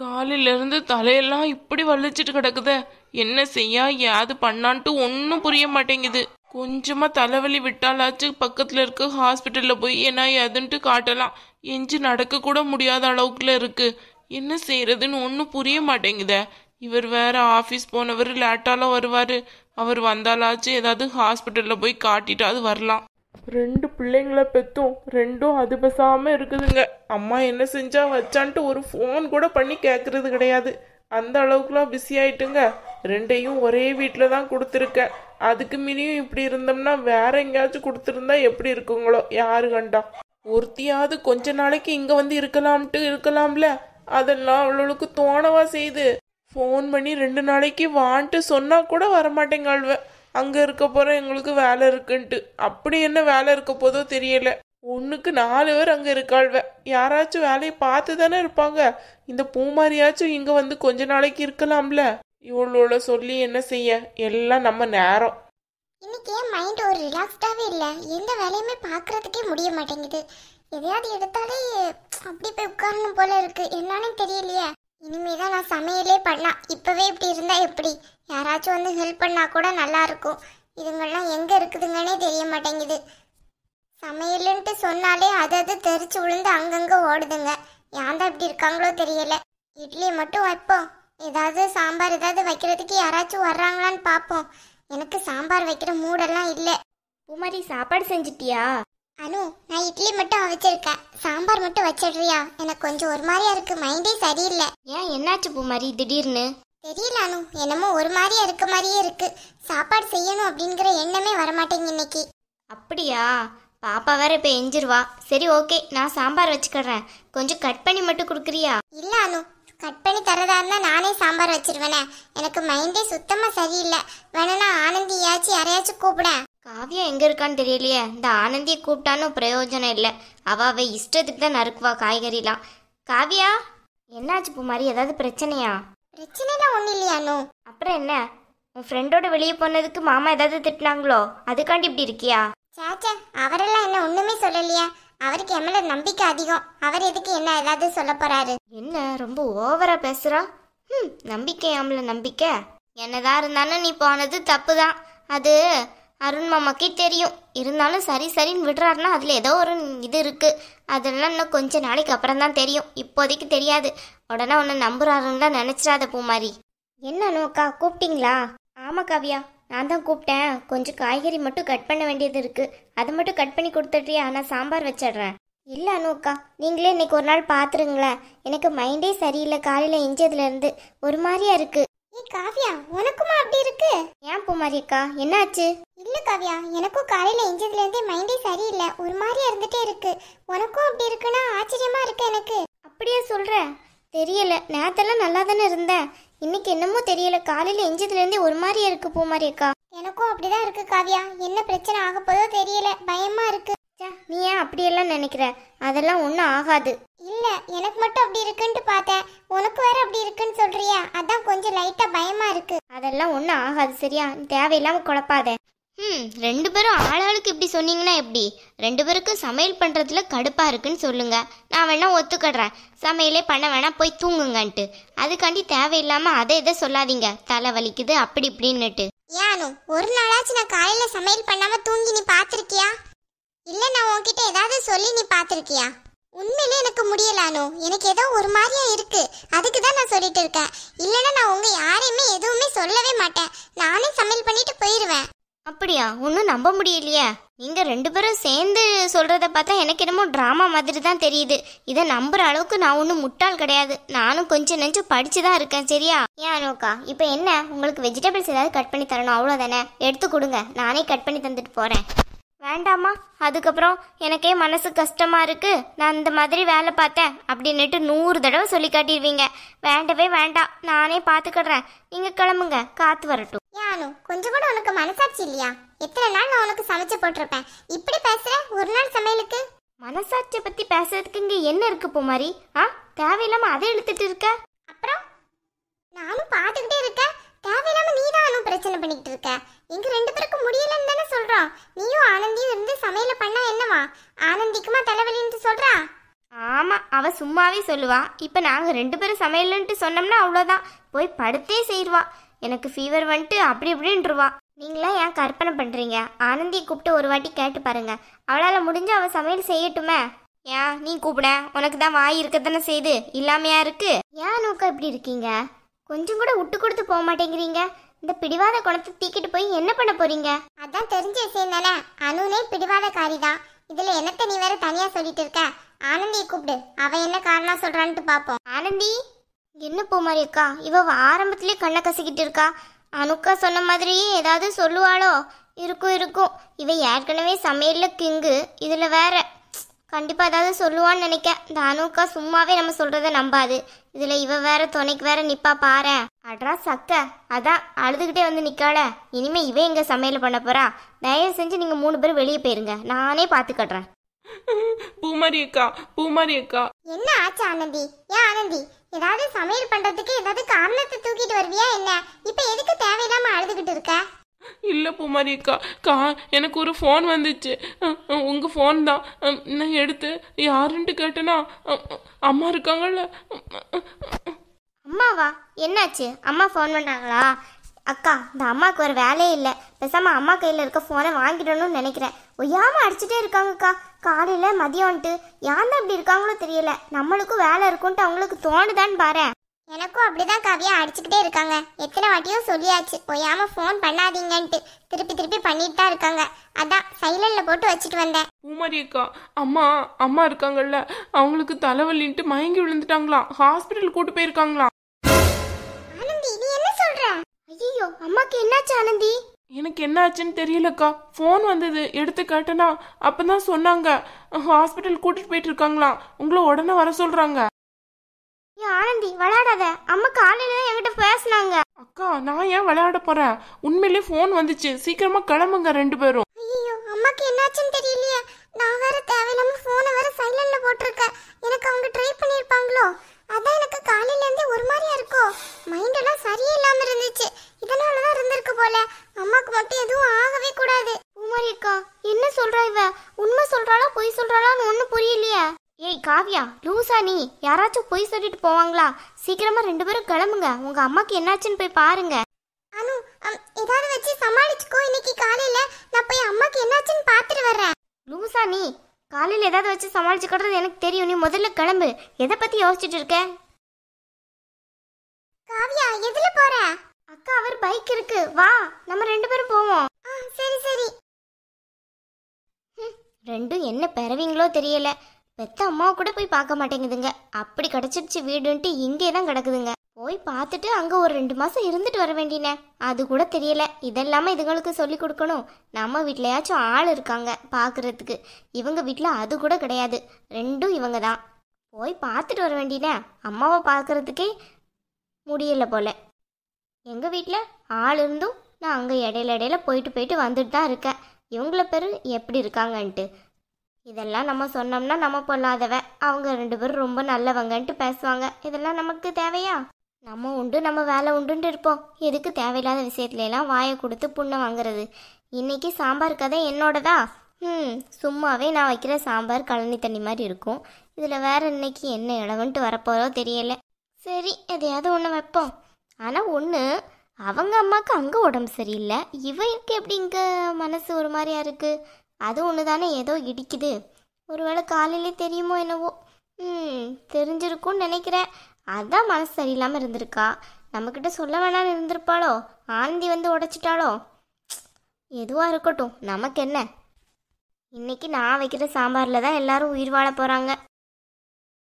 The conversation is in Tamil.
காலையில இருந்து தலையெல்லாம் இப்படி வலிச்சிட்டு கிடக்குதே. என்ன செய்ய யாது பண்ணான்ட்டு ஒன்றும் புரிய மாட்டேங்குது. கொஞ்சமா தலைவலி விட்டாலாச்சு பக்கத்துல இருக்க ஹாஸ்பிட்டல்ல போய் என்ன ஏதுன்ட்டு காட்டலாம். எஞ்சி நடக்க கூட முடியாத அளவுக்குல இருக்கு. என்ன செய்யறதுன்னு ஒன்றும் புரிய மாட்டேங்குதே. இவர் வேற ஆஃபீஸ் போனவர் லேட்டாலாம் வருவாரு. அவர் வந்தாலாச்சு ஏதாவது ஹாஸ்பிட்டல்ல போய் காட்டிட்டாவது வரலாம். 2 பிள்ளைங்கள பெத்தும் 2ம் அது பேசாம இருக்குதுங்க. அம்மா என்ன செஞ்சா வச்சான்ட்டு ஒரு ஃபோன் கூட பண்ணி கேட்கறது கிடையாது. அந்த அளவுக்குலாம் பிஸி ஆயிட்டுங்க. 2ஐயும் ஒரே வீட்டில் தான் கொடுத்துருக்கேன். அதுக்கு மீறியும் இப்படி இருந்தோம்னா வேற எங்கேயாச்சும் கொடுத்துருந்தா எப்படி இருக்குங்களோ யாரு கண்டா. ஒருத்தியாவது கொஞ்ச நாளைக்கு இங்க வந்து இருக்கலாம்ல. அதெல்லாம் அவளுக்கு தோணவா செய்யுது. ஃபோன் பண்ணி 2 நாளைக்கு வான்ட்டு சொன்னா கூட வரமாட்டேங்காள்வ. அங்க இருக்க போற எங்களுக்கு வேலை இருக்குன்ட்டு. அப்படி என்ன வேலை இருக்க போதோ தெரியல. 1க்கு 4 பேர் அங்க இருக்காள்வ. யாராச்சும் வேலையை பார்த்து தானே இருப்பாங்க. இந்த பூமாரியாச்சும் இங்க வந்து கொஞ்ச நாளைக்கு இருக்கலாம்ல. இவளோட சொல்லி என்ன செய்ய, எல்லாம் நம்ம நேரம். இன்னைக்கு என் மைண்ட் ஒரு ரிலாக்ஸ்டாவே இல்ல. எந்த வேலையுமே பாக்குறதுக்கே முடிய மாட்டேங்குது. எதையாவது எடுத்தாலே அப்படி போய் உட்காரணும் போல இருக்கு. என்னன்னு தெரியலையே. இனிமேதான் நான் சமையலே பண்ணலாம். இப்பவே இப்படி இருந்தா எப்படி? யாராச்சும் வந்து ஹெல்ப் பண்ணா கூட நல்லா இருக்கும். இதுங்கெல்லாம் எங்க இருக்குதுங்கன்னே தெரிய மாட்டேங்குது. சமையலுன்ட்டு சொன்னாலே அது தெரிச்சு விழுந்து அங்கங்க ஓடுதுங்க. ஏன் தான் இப்படி இருக்காங்களோ தெரியல. இட்லி மட்டும் வைப்போம். ஏதாவது சாம்பார் ஏதாவது வைக்கிறதுக்கு யாராச்சும் வர்றாங்களான்னு பார்ப்போம். எனக்கு சாம்பார் வைக்கிற மூடெல்லாம் இல்லை. பூமாரி சாப்பாடு செஞ்சிட்டியா? அனு, நான் இட்லி மட்டும் வச்சிருக்கேன். சாம்பார் மட்டும் வச்சிடுறியா? எனக்கு கொஞ்சம் ஒரு மாதிரியா இருக்கு. மைண்டே சரியில்லை. ஏன் என்னாச்சு பூமாரி திடீர்னு? தெரியல அனு, என்னமோ ஒரு மாதிரியா இருக்க மாதிரியே இருக்கு. சாப்பாடு செய்யணும் அப்படிங்கிற எண்ணமே வரமாட்டேங்க இன்னைக்கு. அப்படியா? பாப்பா வேற இப்போ எஞ்சிருவா. சரி ஓகே, நான் சாம்பார் வச்சுக்கிறேன். கொஞ்சம் கட் பண்ணி மட்டும் கொடுக்குறியா? இல்ல அனு, கட் பண்ணி தரதா இருந்தா நானே சாம்பார் வச்சிருவேனே. எனக்கு மைண்டே சுத்தமா சரியில்லை. வேணா ஆனந்தியாச்சும் யாரையாச்சும் கூப்பிட. காவியா எங்க இருக்கான்னு தெரியலையே. இந்த ஆனந்தியை கூப்பிட்டாலும் பிரயோஜனம் இல்லை. அவ இஷ்டத்துக்கு தான் நறுக்குவா காய்கறிலாம். காவியா, என்னாச்சு பூமாரி? ஏதாவது பிரச்சனையா? பிரச்சனைலாம் ஒன்றும் இல்லையா அனு. அப்புறம் என்ன, உன் ஃப்ரெண்டோட வெளியே போனதுக்கு மாமா ஏதாவது திட்டினாங்களோ? அதுக்காண்டி இப்படி இருக்கியா? சாச்சா, அவரெல்லாம் என்ன ஒண்ணுமே சொல்லலையா? அவருக்கு எம்எல்ஏ நம்பிக்கை அதிகம். அவர் எதுக்கு என்ன ஏதாவது சொல்ல போறாரு? என்ன ரொம்ப ஓவரா பேசுறா? நம்பிக்கை நம்பிக்கை. என்னதான் இருந்தாலும் நீ போனது தப்பு தான். அது அருண் மாமாக்கே தெரியும். இருந்தாலும் சரின்னு விடுறாருன்னா அதுல ஏதோ ஒரு இது இருக்கு. அதெல்லாம் இன்னும் கொஞ்ச நாளைக்கு அப்புறம் தான் தெரியும். இப்போதைக்கு தெரியாது. உடனே உன்னை நம்புறாருன்னு தான் நினைச்சிடாத பூமாரி. என்ன நோக்கா, கூப்பிட்டீங்களா? ஆமா காவியா, நான் தான் கூப்பிட்டேன். கொஞ்சம் காய்கறி மட்டும் கட் பண்ண வேண்டியது இருக்கு. அதை மட்டும் கட் பண்ணி கொடுத்துட்றியா? நான் சாம்பார் வச்சிடுறேன். இல்லை அனுக்கா, நீங்களே இன்னைக்கு ஒரு நாள் பார்த்துருங்களேன். எனக்கு மைண்டே சரியில்லை. காலையில் எஞ்சதுலேருந்து ஒரு மாதிரியா இருக்கு. ஏ காவியா, உனக்குமா அப்படி இருக்கு? ஏன் பூமாரி அக்கா, என்னாச்சு? இல்ல காவியா, எனக்கும் காலையில எஞ்சதுலேருந்தே மைண்டே சரியில்லை. ஒரு மாதிரியா இருந்துட்டே இருக்கு. உனக்கும் அப்படி இருக்குன்னா ஆச்சரியமா இருக்கு எனக்கு. அப்படியே சொல்ற? தெரியல, நேத்தெல்லாம் நல்லா தானே இருந்தேன். இன்னைக்கு என்னமோ தெரியல, காலையில எஞ்சதுலேருந்தே ஒரு மாதிரியா இருக்கு பூமாரி அக்கா. எனக்கும் அப்படிதான் இருக்கு காவியா. என்ன பிரச்சனை ஆக போதோ தெரியல. பயமா இருக்கு. நீ ஏன் அப்படியெல்லாம் நினைக்கிற? அதெல்லாம் ஒன்றும் ஆகாது. இல்ல, எனக்கு மட்டும் அப்படி இருக்குன்ட்டு பார்த்தேன். உனக்கு வேற அப்படி இருக்குன்னு சொல்றியா? அதான் கொஞ்சம் லைட்டா பயமா இருக்கு. அதெல்லாம் ஒன்றும் ஆகாது சரியா? தேவையில்லாம குழப்பாத. 2 பேரும் ஆளாளுக்கு இப்படி சொன்னீங்கன்னா எப்படி? 2 பேருக்கும் சமையல் பண்றதுல கடுப்பா இருக்குன்னு சொல்லுங்க. நான் வேணா ஒத்துக்கிடுறேன். சமையலே பண்ண வேணா, போய் தூங்குங்கன்ட்டு. அதுக்காண்டி தேவையில்லாம அதை இதை சொல்லாதீங்க. தலை வலிக்குது அப்படி இப்படின்னுட்டு. ஏனு, ஒரு நாளாச்சும் நான் காலையில சமையல் பண்ணாம தூங்கி நீ பாத்திருக்கியா? இல்ல நான் உன்கிட்ட ஏதாவது சொல்லி நீ பாத்திருக்கியா? உண்மையிலே எனக்கு முடியலானோ. எனக்கு ஏதோ ஒரு மாதிரியா இருக்கு. அதுக்கு தான் நான் சொல்லிட்டு இருக்கேன். இல்லைன்னா நான் உங்க யாரையுமே எதுவுமே சொல்லவே மாட்டேன். நானே சமையல் பண்ணிட்டு போயிடுவேன். அப்படியா? ஒன்றும் நம்ப முடியலையே. நீங்க 2 பேரும் சேர்ந்து சொல்றத பார்த்தா எனக்கு என்னமோ டிராமா மாதிரி தான் தெரியுது. இதை நம்புற அளவுக்கு நான் ஒன்றும் முட்டாள் கிடையாது. நானும் கொஞ்சம் நெஞ்சம் படிச்சு தான் இருக்கேன் சரியா? ஏன் அனோக்கா, இப்போ என்ன உங்களுக்கு வெஜிடபிள்ஸ் ஏதாவது கட் பண்ணி தரணும் அவ்வளோதானே? எடுத்து கொடுங்க, நானே கட் பண்ணி தந்துட்டு போறேன். வேண்டாமா? அதுக்கப்புறம் எனக்கே மனசு கஷ்டமா இருக்கு. நான் இந்த மாதிரி வேலை பார்த்தேன் அப்படின்னுட்டு 100 தடவை சொல்லி காட்டிடுவீங்க. வேண்டவே வேண்டாம், நானே பார்த்துக்கிடுறேன். நீங்க கிளம்புங்க, காத்து வரட்டும். யானு, கொஞ்சம் கூட உனக்கு மனசாட்சி இல்லையா? எத்தனை நாள் நான் உனக்கு சமைச்சு போட்டிருப்பேன். இப்படி பேசுற ஒரு நாள் சமையலுக்கு? மனசாட்சியை பத்தி பேசுறதுக்கு இங்க என்ன இருக்கு பூமாரி? தேவையில்லாம அதை இழுத்துட்டு இருக்க. அப்புறம் நானும் பார்த்துக்கிட்டே இருக்கேன். தேவையில்லாம நீதான் பிரச்சனை பண்ணிக்கிட்டு இருக்க. எங்க 2 பேருக்கும் முடியலன்னு தானே சொல்றோம். நீயும் ஆனந்தியும் இருந்து சமையல பண்ணா என்னவா? ஆனந்திக்குமா தலைவலின்னு சொல்றா? ஆமாம், அவ சும்மாவே சொல்லுவா. இப்போ நாங்கள் 2 பேரும் சமையல்ன்ட்டு சொன்னோம்னா அவ்வளோதான், போய் படுத்தே செய்வா. எனக்கு ஃபீவர் வந்துட்டு அப்படி இப்படின்ட்டுருவா. நீங்களாம் ஏன் கற்பனை பண்ணுறீங்க? ஆனந்தியை கூப்பிட்டு ஒரு வாட்டி கேட்டு பாருங்க. அவளால் முடிஞ்சு அவள் சமையல் செய்யட்டுமே. ஏன் நீ கூப்பிட? உனக்கு தான் வாய் இருக்கத்தானே செய்யுது, இல்லாமையா இருக்கு? ஏன் நோக்கா இப்படி இருக்கீங்க? கொஞ்சம் கூட விட்டு கொடுத்து போக மாட்டேங்கிறீங்க. இந்த பிடிவாத குணத்தை தீக்கிட்டு போய் என்ன பண்ண போறீங்க? அதான் தெரிஞ்ச விஷயம் தானே, அனுனே பிடிவாதக்காரி தான். இதுல என்னத்த நீ வேற தனியா சொல்லிட்டு இருக்க? ஆனந்தியை கூப்பிடு, அவ என்ன காரணம் சொல்றான்ட்டு பாப்போம். ஆனந்தி, என்ன பூமாரி அக்கா, இவ ஆரம்பத்திலே கண்ணை கசிக்கிட்டு இருக்கா. அனுக்கா சொன்ன மாதிரியே ஏதாவது சொல்லுவாளோ? இருக்கும். இவ ஏற்கனவே சமையல்ல கிங்கு, இதுல வேற கண்டிப்பா ஏதாவது சொல்லுவான்னு நினைக்க. இந்த அனுக்கா சும்மாவே நம்ம சொல்றத நம்பாது, இதுல இவ வேற துணைக்கு வேற நிப்பா பாரு. அட்ரா சக்க, அதான் அழுதுகிட்டே வந்து நிக்காள. இனிமே இவ எங்க சமையல் பண்ண போறா? தயவு செஞ்சு நீங்க 3 பேரும் வெளியே போயிருங்க, நானே பாத்து கட்டுறேன். பூமாரி அக்கா. என்ன ஆச்சு ஆனந்தி? ஏன் ஆனந்தி, ஏதாவது சமையல் பண்றதுக்கு ஏதாவது காரணத்தை தூக்கிட்டு வருவியா என்ன? இப்ப எதுக்கு தேவையில்லாம அழுதுகிட்டு இருக்க? இல்லை பூமாரி அக்கா, எனக்கு ஒரு ஃபோன் வந்துச்சு. உங்கள் ஃபோன் தான். நான் எடுத்து யாருன்ட்டு கேட்டேன்னா அம்மா இருக்காங்கல்ல. அம்மாவா? என்னாச்சு? அம்மா ஃபோன் பண்ணாங்களா? அக்கா, இந்த அம்மாவுக்கு ஒரு வேலையே இல்லை. பேசாம அம்மா கையில் இருக்க ஃபோனை வாங்கிடணும்னு நினைக்கிறேன். ஒய்யாம அடிச்சுட்டே இருக்காங்கக்கா, காலையில் மதியம்ன்ட்டு. யார் தான் இப்படி இருக்காங்களோ தெரியல. நம்மளுக்கும் வேலை இருக்குன்ட்டு அவங்களுக்கு தோணுதான்னு பாரு. எனக்கும் அப்படிதான் காவியா அடிச்சுக்கிட்டே இருக்காங்க. எத்தனை வாட்டியும் சொல்லியாச்சு ஒய்யாம ஃபோன் பண்ணாதீங்கன்ட்டு. திருப்பி பண்ணிட்டு தான் இருக்காங்க. அதான் சைலண்ட்ல போட்டு வச்சுட்டு வந்தேன். பூமாரி அக்கா, அம்மா இருக்காங்கல்ல, அவங்களுக்கு தலைவலின்ட்டு மயங்கி விழுந்துட்டாங்களாம். ஹாஸ்பிட்டல் கூட்டு போயிருக்காங்களாம். ஆனந்தி, நீ என்ன சொல்ற? ஐயோ, அம்மாக்கு என்னாச்சு ஆனந்தி? எனக்கு என்ன ஆச்சுன்னு தெரியலக்கா. ஃபோன் வந்தது, எடுத்து கேட்டேனா அப்பதான் சொன்னாங்க ஹாஸ்பிட்டல் கூட்டிட்டு போயிட்டு இருக்காங்களாம். உங்களை உடனே வர சொல்றாங்க. ஆனந்தி, விளையாடாத. அம்மா காலையில தான் என்கிட்ட பேசினாங்க. அக்கா, நான் ஏன் விளையாட போறேன்? உண்மையிலே ஃபோன் வந்துச்சு. சீக்கிரமா கிளம்புங்க 2 பேரும். ஐயோ, அம்மாக்கு என்னாச்சுன்னு தெரியலையே. நான் வேற தேவையில்லாம போனை வேற சைலண்ட்ல போட்டிருக்கேன். எனக்கு அவங்க ட்ரை பண்ணிருப்பாங்களோ? அதான் எனக்கு காலையில இருந்தே ஒரு மாதிரியா இருக்கோ. மைண்ட் எல்லாம் சரியே இல்லாம இருந்துச்சு. இதனாலதான் இருந்திருக்கு போல. அம்மாக்கு மட்டும் எதுவும் ஆகவே கூடாது. பூமாரி அக்கா, என்ன சொல்றா இவ? உண்மை சொல்றாளா பொய் சொல்றாளான்னு ஒன்னும் புரியலையே. ஏய் காவியா, லூசா நீ? யாராச்சும் பொய் சொல்லிட்டு போவாங்களா? சீக்கிரமா 2 பேரும் கிளம்புங்க. உங்க அம்மாக்கு என்னாச்சுன்னு போய் பாருங்க. அனு, ஏதாவது வச்சு சமாளிச்சுக்கோ. இன்னைக்கு காலையில நான் போய் அம்மாக்கு என்னாச்சுன்னு பாத்துட்டு வர்றேன். லூசா நீ? காலையில் ஏதாவது வச்சு சமாளிச்சுக்கிறது எனக்கு தெரியும். நீ முதல்ல கிளம்பு. எதை பத்தி யோசிச்சுட்டு இருக்க? காவியா, எதுல போற? அக்கா, அவர் பைக் இருக்கு, வா நம்ம 2 பேரும் போவோம். சரி. ரெண்டும் என்ன பெறவீங்களோ தெரியல. பெத்த அம்மாவை கூட போய் பார்க்க மாட்டேங்குதுங்க. அப்படி கிடச்சிடுச்சு வீடுன்ட்டு இங்கே தான் கிடக்குதுங்க. போய் பார்த்துட்டு அங்கே ஒரு 2 மாதம் இருந்துட்டு வர வேண்டினே, அது கூட தெரியல. இதெல்லாமல் இதுங்களுக்கு சொல்லி கொடுக்கணும். நம்ம வீட்லையாச்சும் ஆள் இருக்காங்க பார்க்குறதுக்கு. இவங்க வீட்டில் அது கூட கிடையாது. ரெண்டும் இவங்க தான். போய் பார்த்துட்டு வர வேண்டினே, அம்மாவை பார்க்குறதுக்கே முடியல போல. எங்கள் வீட்டில் ஆள் இருந்தும் நான் அங்கே இடையில போயிட்டு வந்துட்டு தான் இருக்கேன். இவங்கள பேர் எப்படி இருக்காங்கன்ட்டு. இதெல்லாம் நம்ம சொன்னோம்னா நம்ம பொல்லாதவ, அவங்க 2 பேரும் ரொம்ப நல்லவங்கன்ட்டு பேசுவாங்க. இதெல்லாம் நமக்கு தேவையா? நம்ம உண்டு நம்ம வேலை உண்டுன்ட்டு இருப்போம். எதுக்கு தேவையில்லாத விஷயத்துலலாம் வாயை கொடுத்து புண்ணை வாங்குறது? இன்னைக்கு சாம்பார் கதை என்னோடதா? சும்மாவே நான் வைக்கிற சாம்பார் கழனி தண்ணி மாதிரி இருக்கும். இதில் வேற இன்னைக்கு என்ன இளவன்ட்டு வரப்போறோ தெரியல. சரி, எதையாவது ஒன்று வைப்போம். ஆனால் ஒன்று, அவங்க அம்மாவுக்கு அங்கே உடம்பு சரியில்லை, இவருக்கு எப்படி இங்கே மனசு ஒரு மாதிரியா இருக்குது? அது ஒன்று தானே ஏதோ இடிக்குது. ஒருவேளை காலையிலே தெரியுமோ என்னவோ. தெரிஞ்சிருக்கும்னு நினைக்கிறேன். அதான் மனசு சரியில்லாமல் இருந்திருக்கா. நம்மக்கிட்ட சொல்ல வேணான்னு இருந்திருப்பாளோ? ஆனந்தி வந்து உடைச்சிட்டாளோ? எதுவாக இருக்கட்டும், நமக்கு என்ன? இன்னைக்கு நான் வைக்கிற சாம்பாரில் தான் எல்லாரும் உயிர் வாழ போகிறாங்க.